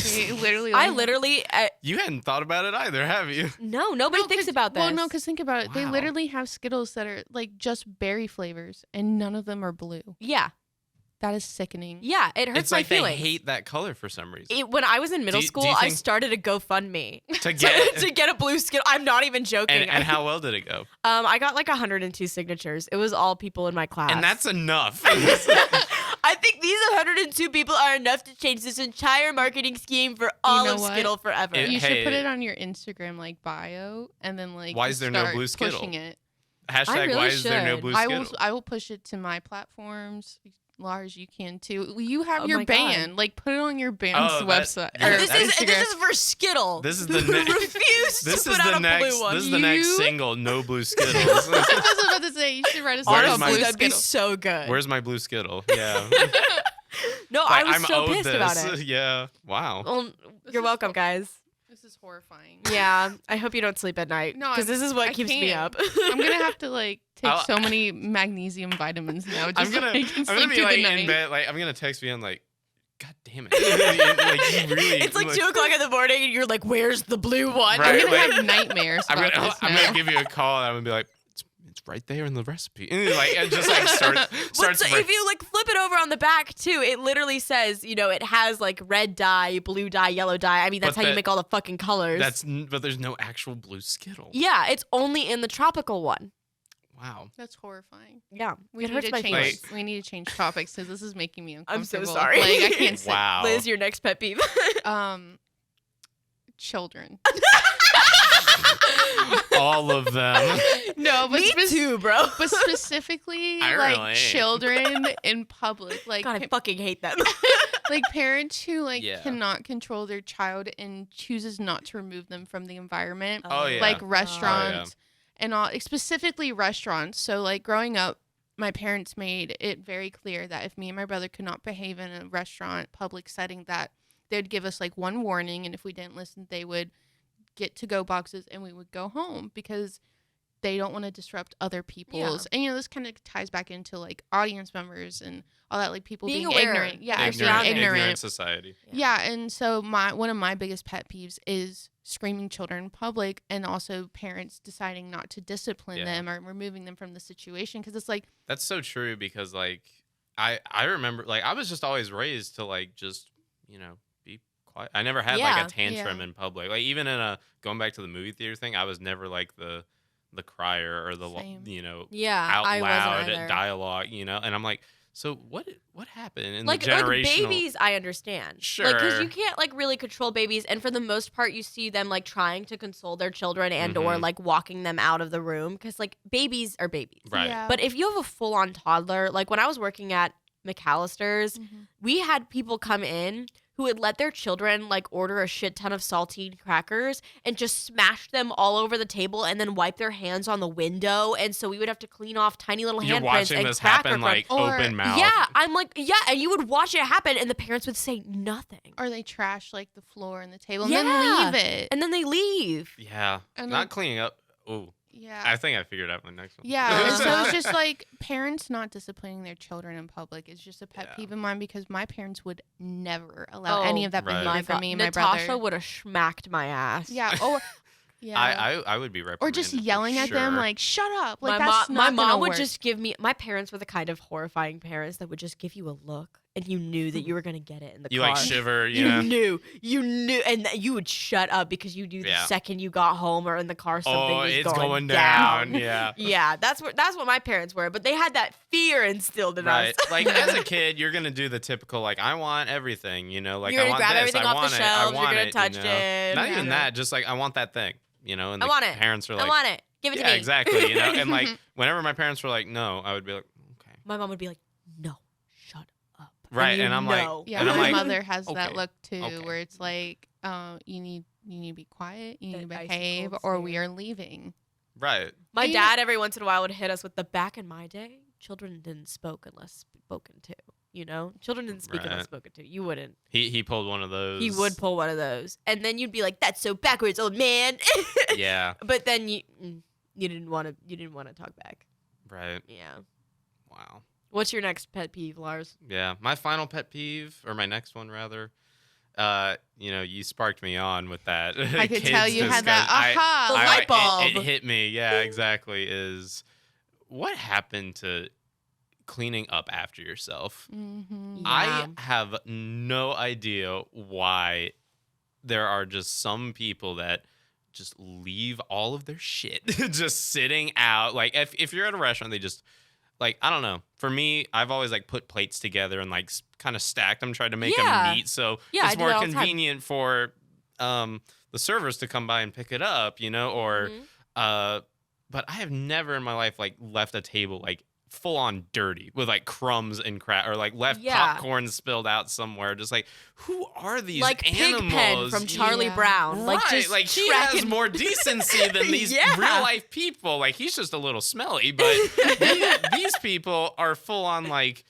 Literally, you hadn't thought about it either, have you? No, nobody thinks about this. Well, no, because think about it. Wow. They literally have Skittles that are like just berry flavors, and none of them are blue. Yeah. That is sickening. Yeah, it hurts my feelings. They hate that color for some reason. When I was in middle school, I started a GoFundMe to get a blue Skittle. I'm not even joking. And how well did it go? I got like 102 signatures. It was all people in my class. And that's enough. I think these 102 people are enough to change this entire marketing scheme for all of Skittle forever. You should put it on your Instagram like bio and then like why is there no blue Skittle? Pushing it. Hashtag why is there no blue Skittle? I will push it to my platforms. Lars, you can too. You have your band. Like, put it on your band's website. This is for Skittle. This is the refuse to put out a blue one. This is the next single. No blue Skittles. That's what I was about to say. You should write a song on blue Skittle. That'd be so good. Where's my blue Skittle? Yeah. No, I was so pissed about it. Yeah. Wow. Well, you're welcome, guys. is horrifying. Yeah, I hope you don't sleep at night. No, because this is what keeps me up. I'm gonna have to like take so many magnesium vitamins now. Just I'm gonna be like in bed, like I'm gonna text Vienne like, God damn it! Like you really. It's like 2:00 in the morning, and you're like, "Where's the blue one?" Right, I'm gonna have nightmares. I'm gonna give you a call, and I'm gonna be like, "It's right there in the recipe." And like, and just like starts. If you like flip it over on the back too, it literally says, it has like red dye, blue dye, yellow dye. I mean, that's how you make all the fucking colors. But there's no actual blue Skittle. Yeah, it's only in the tropical one. Wow. That's horrifying. Yeah. We need to change topics because this is making me uncomfortable. I'm so sorry. Like, I can't sit. Wow. Liz, your next pet peeve. Children. All of them. No, but me too, bro. But specifically, like children in public. Like, God, I fucking hate them. Like parents who cannot control their child and chooses not to remove them from the environment. Oh yeah. Like restaurants. And all, specifically restaurants. So, like, growing up, my parents made it very clear that if me and my brother could not behave in a restaurant, public setting, that they would give us, like, one warning. And if we didn't listen, they would get to-go boxes and we would go home because they don't want to disrupt other people's. And, this kind of ties back into, like, audience members and all that, like, people being ignorant. Yeah, ignorant society. Yeah, and so one of my biggest pet peeves is screaming children in public, and also parents deciding not to discipline them or removing them from the situation, because it's like, that's so true, because like I remember, like, I was just always raised to like just be quiet. I never had like a tantrum in public, like even in going back to the movie theater thing, I was never like the crier or the out loud dialogue, and I'm like, so what happened in the generational... Like babies, I understand. Sure. Like, because you can't, like, really control babies. And for the most part, you see them, like, trying to console their children and or, like, walking them out of the room. Because, like, babies are babies. Right. Yeah. But if you have a full-on toddler... Like, when I was working at McAllister's, we had people come in who would let their children, like, order a shit ton of saltine crackers and just smash them all over the table and then wipe their hands on the window. And so we would have to clean off tiny little handprints and cracker You're watching this happen, like, open mouth. Yeah, I'm like, and you would watch it happen and the parents would say nothing. Or they trash, like, the floor and the table and then leave it. And then they leave. Yeah. And not cleaning up. Oh. Yeah. I think I figured out my next one. Yeah. So it's just like parents not disciplining their children in public is just a pet peeve of mine, because my parents would never allow any of that behavior from me and my brother. Natasha would have smacked my ass. Yeah. Oh, yeah. I would be reprimanded. Or just yelling at them like, shut up. Like, my mom would just give me, my parents were the kind of horrifying parents that would just give you a look and you knew that you were going to get it in the car. You like shiver, You knew, and you would shut up because you knew the second you got home or in the car something was going down. Yeah. Yeah, that's what my parents were, but they had that fear instilled in us. Like as a kid, you're going to do the typical, like, I want everything, like you're I want grab this, everything I off want the it, shelves, I want you're it, going to touch it. Not even that, just like, I want that thing, and I want it. Parents are like, I want it. Give it to me. Yeah, exactly, and like, whenever my parents were like, no, I would be like, okay. My mom would be like, no, shut up. Right, and I'm like, yeah, my mother has that look too, where it's like, you need to be quiet, you need to behave, or we are leaving. Right. My dad every once in a while would hit us with the back in my day, children didn't spoke unless spoken to. Children didn't speak unless spoken to. You wouldn't. He pulled one of those. He would pull one of those, and then you'd be like, "That's so backwards, old man." Yeah. But then you didn't want to talk back. Right. Yeah. Wow. What's your next pet peeve, Lars? Yeah, my final pet peeve, or my next one rather. You sparked me on with that. I could tell you had that aha light bulb. It hit me. Yeah, exactly. Is what happened to cleaning up after yourself? Mm-hmm. Yeah. I have no idea why there are just some people that just leave all of their shit just sitting out. Like if you're at a restaurant, they just, like, I don't know. For me, I've always like put plates together and like kind of stacked them, tried to make them neat, so it's more convenient for the servers to come by and pick it up, or but I have never in my life like left a table like full on dirty with like crumbs and crap, or like left popcorn spilled out somewhere. Just like, who are these like animals? Pigpen from Charlie Brown. Right. Like, just like he has more decency than these real life people. Like, he's just a little smelly, but these people are full on like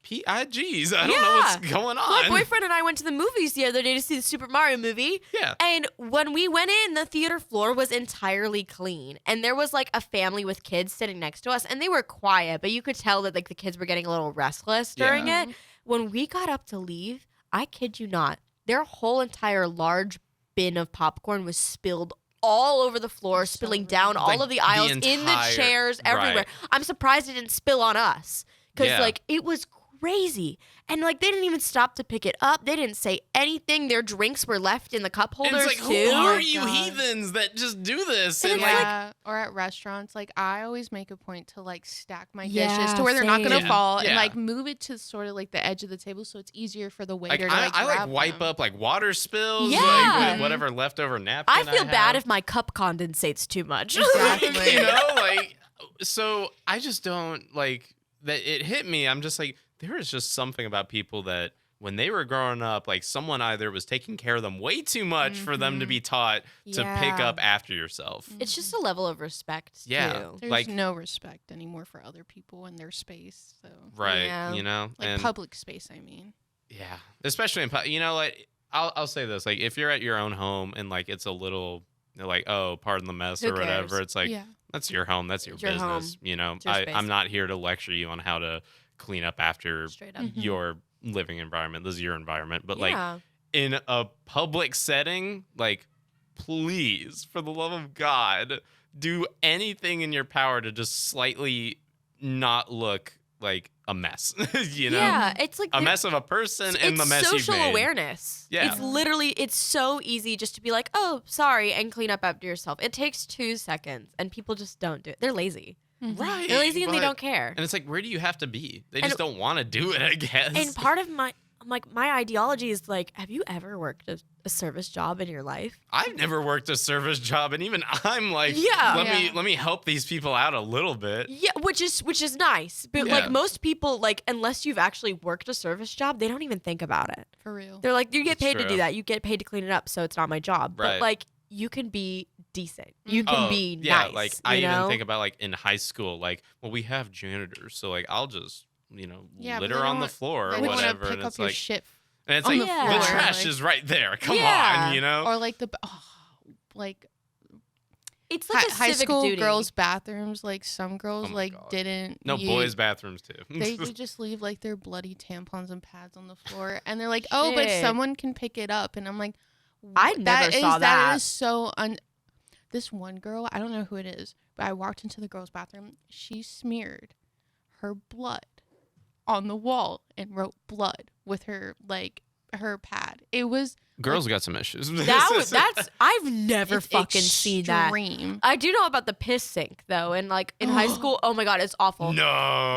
Geez, I don't know what's going on. My boyfriend and I went to the movies the other day to see the Super Mario movie. Yeah. And when we went in, the theater floor was entirely clean. And there was like a family with kids sitting next to us, and they were quiet, but you could tell that like the kids were getting a little restless during it. When we got up to leave, I kid you not, their whole entire large bin of popcorn was spilled all over the floor, spilling down all of the aisles, in the chairs, everywhere. Right. I'm surprised it didn't spill on us. Because, like, it was crazy. And, like, they didn't even stop to pick it up. They didn't say anything. Their drinks were left in the cup holders, and it's like, too. Who are you heathens that just do this? And like, or at restaurants, like, I always make a point to, like, stack my dishes to where they're not going to fall and, like, move it to sort of, like, the edge of the table so it's easier for the waiter to, like, I grab wipe them. up, like, water spills, like, whatever leftover napkin I feel bad if my cup condensates too much. Exactly. You know, like, so I just don't, like... That it hit me. I'm just like, there is just something about people that when they were growing up, like someone either was taking care of them way too much for them to be taught to pick up after yourself. It's just a level of respect, too. There's like, no respect anymore for other people and their space. So right, you know? Like and, public space, I mean. Yeah, especially in, you know, like, I'll say this. Like, if you're at your own home and, like, it's a little, like, oh, pardon the mess or whatever, it's like... That's your home. That's your business. Home. You know, I'm not here to lecture you on how to clean up after your living environment. This is your environment. But like in a public setting, like, please, for the love of God, do anything in your power to just slightly not look like a mess. You know? Yeah, it's like a mess of a person and the mess you've made. It's social awareness. Yeah. It's literally, it's so easy just to be like, oh, sorry, and clean up after yourself. It takes 2 seconds, and people just don't do it. They're lazy. Right. They're lazy and they don't care. And it's like, where do you have to be? They just don't want to do it, I guess. And part of my ideology is like, have you ever worked a service job in your life? I've never worked a service job, and even I'm like, let me help these people out a little bit. Yeah, which is nice. But like most people, like, unless you've actually worked a service job, they don't even think about it. For real. They're like, you get paid to do that. You get paid to clean it up, so it's not my job. Right. But like, you can be decent. You can be nice. Like I even think about like in high school, like, well, we have janitors, so like I'll just litter on the floor or whatever. Pick and up it's your like shit. And it's like the trash is right there. Come on, you know. Or like it's like a high civic school duty. girls' bathrooms. Like some girls didn't. No, boys' bathrooms too. They would just leave like their bloody tampons and pads on the floor, and they're like, "Oh, but someone can pick it up." And I'm like, I never saw that. That is so This one girl, I don't know who it is, but I walked into the girls' bathroom. She smeared her blood on the wall and wrote blood with her pad. It was girls got some issues. I've never fucking seen that. I do know about the piss sink though, and like in high school, oh my god, it's awful. No.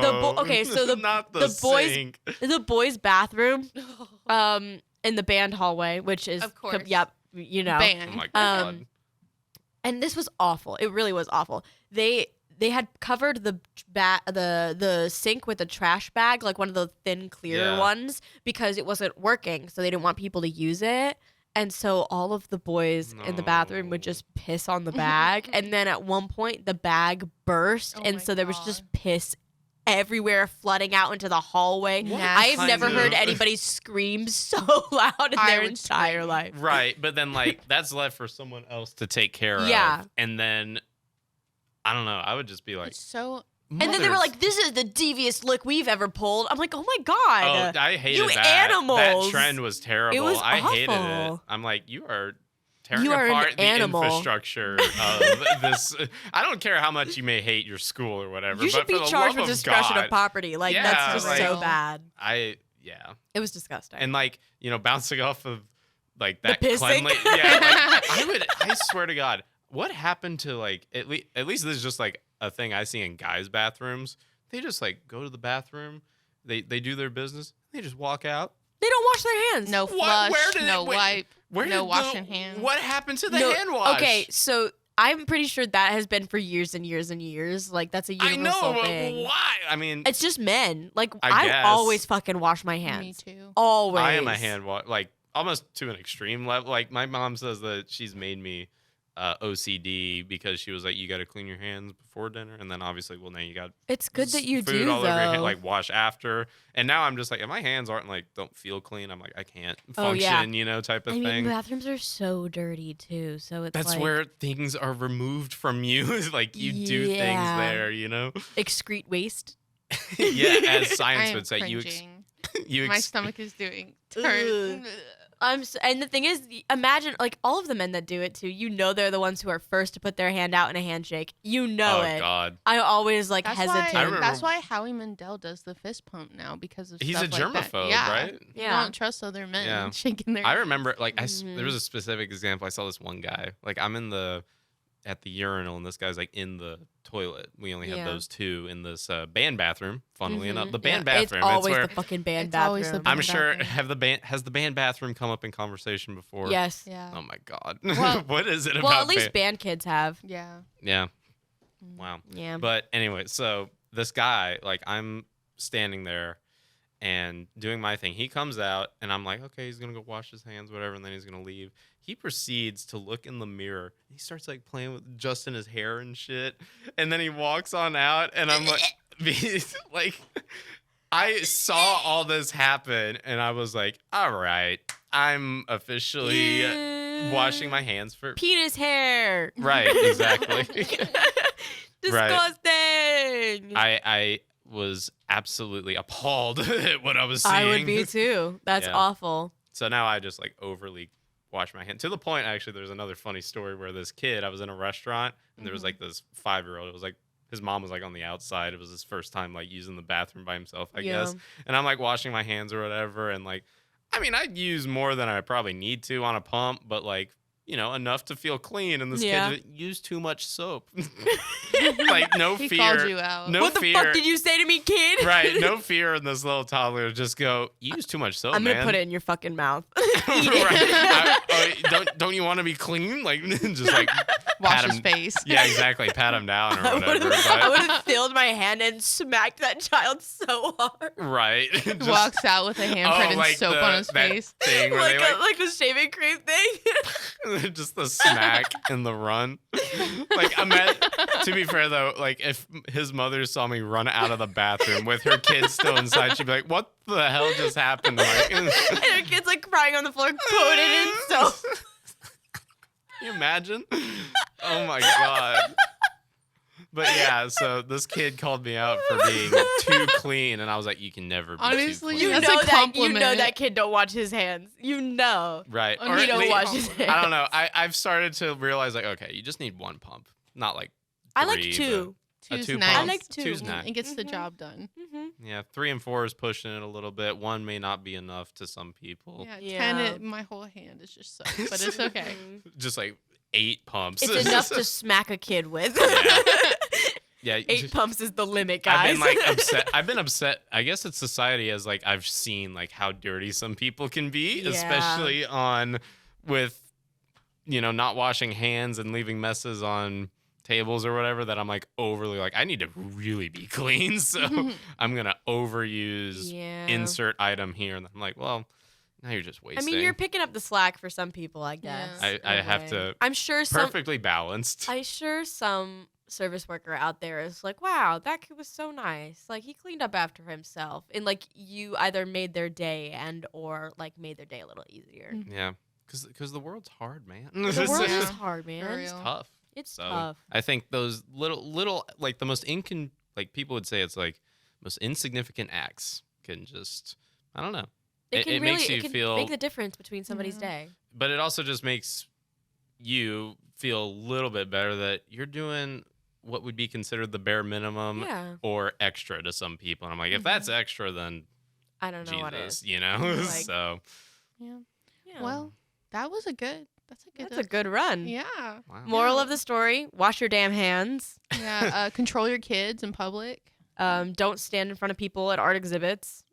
So the boys' bathroom, in the band hallway, which is of course, you know, band. Oh my god. And this was awful. It really was awful. They had covered the sink with a trash bag, like one of the thin, clear ones, because it wasn't working. So they didn't want people to use it. And so all of the boys in the bathroom would just piss on the bag. And then at one point, the bag burst. And so there was just piss everywhere, flooding out into the hallway. I've never heard anybody scream so loud in their entire life. Right. But then, like, that's left for someone else to take care of. And then... I don't know. I would just be like, it's so. And then they were like, "This is the devious lick we've ever pulled." I'm like, "Oh my god!" Oh, I hated you that. animals. That trend was terrible. It was I awful. hated it. I'm like, you are tearing apart the infrastructure of this. I don't care how much you may hate your school or whatever. You should be charged with destruction of property. Like that's just so bad. It was disgusting. And like bouncing off of like that cleanliness. I swear to God. What happened to like at least this is just like a thing I see in guys' bathrooms. They just like go to the bathroom, they do their business, they just walk out. They don't wash their hands. No flush, wipe, no washing hands. What happened to the hand wash? Okay, so I'm pretty sure that has been for years and years and years. Like that's a universal thing. But why? I mean, it's just men. Like I always fucking wash my hands. Me too. Always. I am a hand wash, like almost to an extreme level. Like my mom says that she's made me OCD because she was like, you got to clean your hands before dinner, and then obviously, well, now you got it's good that you food do all over your hand, though. like wash after. And now I'm just like, if my hands aren't like don't feel clean, I'm like I can't function, type of thing. I mean, bathrooms are so dirty too, so it's that's like, where things are removed from you. Like you do things there, excrete waste. Yeah, as science would say, my stomach is doing turn. And the thing is, imagine like all of the men that do it too. They're the ones who are first to put their hand out in a handshake. Oh God! I always hesitate. That's why Howie Mandel does the fist pump now because of he's stuff a germaphobe, like that. right? Yeah, you don't trust other men shaking their. I remember there was a specific example. I saw this one guy. Like I'm at the urinal, and this guy's like in the toilet. We only had those two in this band bathroom. Funnily enough, the band bathroom. It's always the fucking band bathroom. I'm sure has the band bathroom come up in conversation before? Yes. Yeah. Oh my God. Well, what is it about? Well, at least band kids have. Yeah. Yeah. Wow. Yeah. But anyway, so this guy, like I'm standing there and doing my thing. He comes out, and I'm like, okay, he's gonna go wash his hands, whatever, and then he's gonna leave. He proceeds to look in the mirror. He starts like playing with adjusting his hair and shit, and then he walks on out, and I'm like, like, I saw all this happen, and I was like, all right, I'm officially washing my hands for penis hair. Right, exactly. Disgusting. I was absolutely appalled at what I was seeing. I would be too. That's awful. So now I just like overly wash my hand to the point. Actually, there's another funny story where this kid, I was in a restaurant, and there was like this 5-year-old. It was like his mom was like on the outside. It was his first time like using the bathroom by himself, I guess. And I'm like washing my hands or whatever, and like, I mean, I'd use more than I probably need to on a pump, but like, enough to feel clean. And this kid used too much soap. Like, no fear. He called you out. No what the fear. fuck did you say to me, kid? Right. No fear in this little toddler. Just go, you use too much soap, I'm going to put it in your fucking mouth. Eat it. Don't you want to be clean? Like, just like wash his face. Yeah, exactly. Pat him down or whatever. I would have filled my hand and smacked that child so hard. Right. Just, walks out with a handprint and soap on his face. Thing where like the shaving cream thing. Just the smack and the run. Like, to be fair though, like if his mother saw me run out of the bathroom with her kids still inside, she'd be like, "What the hell just happened?" Like, and her kid's like crying on the floor, coated in soap. Can you imagine? Oh my God. But yeah, so this kid called me out for being too clean, and I was like, "You can never be honestly, too clean." that's a compliment. You know that kid don't wash his hands. Right? Or he don't wash his hands. I don't know. I've started to realize like, okay, you just need one pump, not like 3, I like 2. Two's two nice. I like 2. Two's nice. It gets the job done. Mm-hmm. Yeah, 3 and 4 is pushing it a little bit. 1 may not be enough to some people. Yeah, 10. My whole hand is just soaked, but it's okay. Just like 8 pumps. It's enough to smack a kid with. Yeah. 8 pumps is the limit, guys. I've been upset. I guess it's society as like I've seen like how dirty some people can be, especially with not washing hands and leaving messes on tables or whatever, that I'm like overly like I need to really be clean, so I'm gonna overuse insert item here, and I'm like, well, now you're just wasting. I mean, you're picking up the slack for some people, I guess. Yeah. I have to. I'm sure perfectly balanced. I'm sure some service worker out there is like, wow, that kid was so nice. Like he cleaned up after himself, and like you either made their day or like made their day a little easier. Yeah, because the world's hard, man. The world is hard, man. It's tough. It's tough. I think those little like the most like people would say it's like most insignificant acts can just, I don't know. It makes you feel make the difference between somebody's day. But it also just makes you feel a little bit better that you're doing what would be considered the bare minimum or extra to some people. And I'm like, if that's extra, then I don't know Jesus, what is. Like, so yeah. Well, that's a good run. Yeah. Wow. Moral of the story: wash your damn hands. Yeah. Control your kids in public. Don't stand in front of people at art exhibits.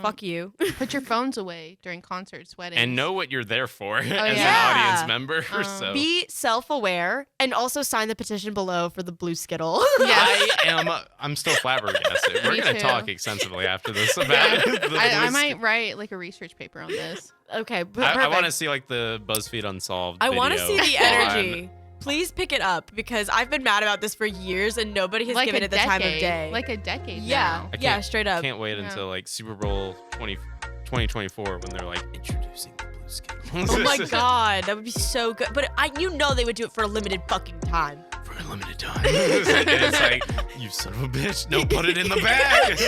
Fuck you. Put your phones away during concerts, weddings. And know what you're there for as an audience member. So. Be self-aware and also sign the petition below for the blue Skittle. I'm still flabbergasted. We're going to talk extensively after this about I might write like a research paper on this. Okay. I want to see like the BuzzFeed Unsolved I want to see the energy. Please pick it up because I've been mad about this for years and nobody has given it the time of day. Like a decade. Yeah, now. yeah, straight up. I can't wait until like Super Bowl 2024 when they're like introducing the blue Skittles. Oh my god, that would be so good. But they would do it for a limited fucking time. For a limited time. And it's like, you son of a bitch, no, put it in the bag.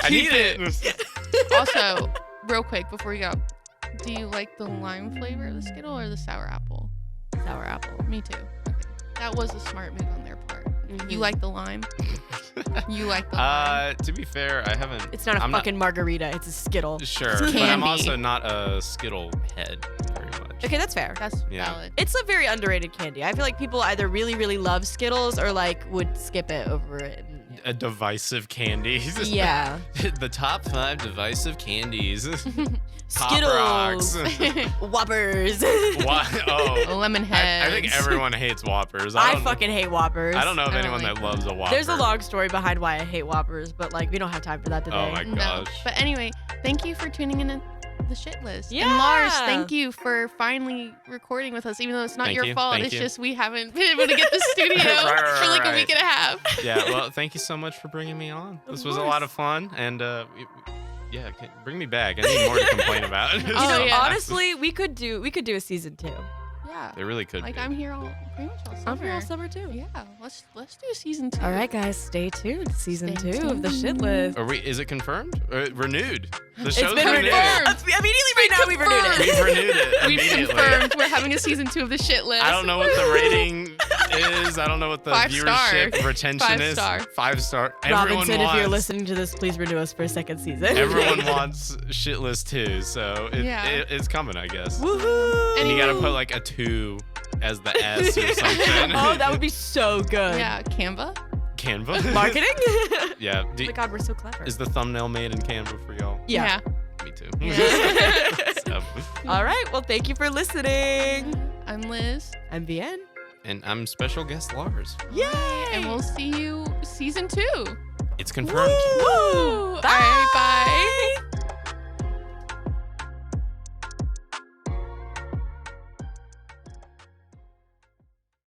I need it. Also, real quick before you go, do you like the lime flavor of the Skittle or the sour apple? Sour apple. Me too. Okay. That was a smart move on their part. Mm-hmm. You like the lime? You like the lime? To be fair, I haven't. It's not a fucking margarita. It's a Skittle. Sure, but I'm also not a Skittle head very much. Okay, that's fair. That's valid. It's a very underrated candy. I feel like people either really, really love Skittles or like would skip it over it. A divisive candy. Yeah. The top 5 divisive candies. Skittles. Whoppers. Lemonheads. I think everyone hates Whoppers. I fucking hate Whoppers. I don't know of anyone that loves a Whopper. There's a long story behind why I hate Whoppers, but like we don't have time for that today. Oh my gosh. No. But anyway, thank you for tuning in to the shit list. Yeah. And Lars, thank you for finally recording with us, even though it's not your fault. It's just we haven't been able to get the studio for like a week and a half. Yeah, well, thank you so much for bringing me on. This was a lot of fun, and yeah, bring me back. I need more to complain about. Honestly, we could do a season 2. Yeah, they really could. I'm here pretty much all summer. I'm here all summer too. Yeah, let's do a season 2. All right, guys, stay tuned. Season 2 of the Shit List. Is it confirmed? Renewed? The show's been renewed. Immediately right now, we've renewed it. We've renewed it. We've confirmed we're having a season 2 of the Shit List. I don't know what the rating is. I don't know what the viewership retention is. 5 star. Robinson, if you're listening to this, please renew us for a second season. Everyone wants Shit List 2, so it's coming, I guess. Woohoo! And you gotta put like a 2 as the S or something. Oh, that would be so good. Yeah, Canva. Marketing? Yeah. Oh my god, we're so clever. Is the thumbnail made in Canva for y'all? Yeah. Me too. Yeah. All right, well, thank you for listening. I'm Liz. I'm Vienne. And I'm special guest Lars. Yay! And we'll see you season 2. It's confirmed. Woo! Bye. All right, bye.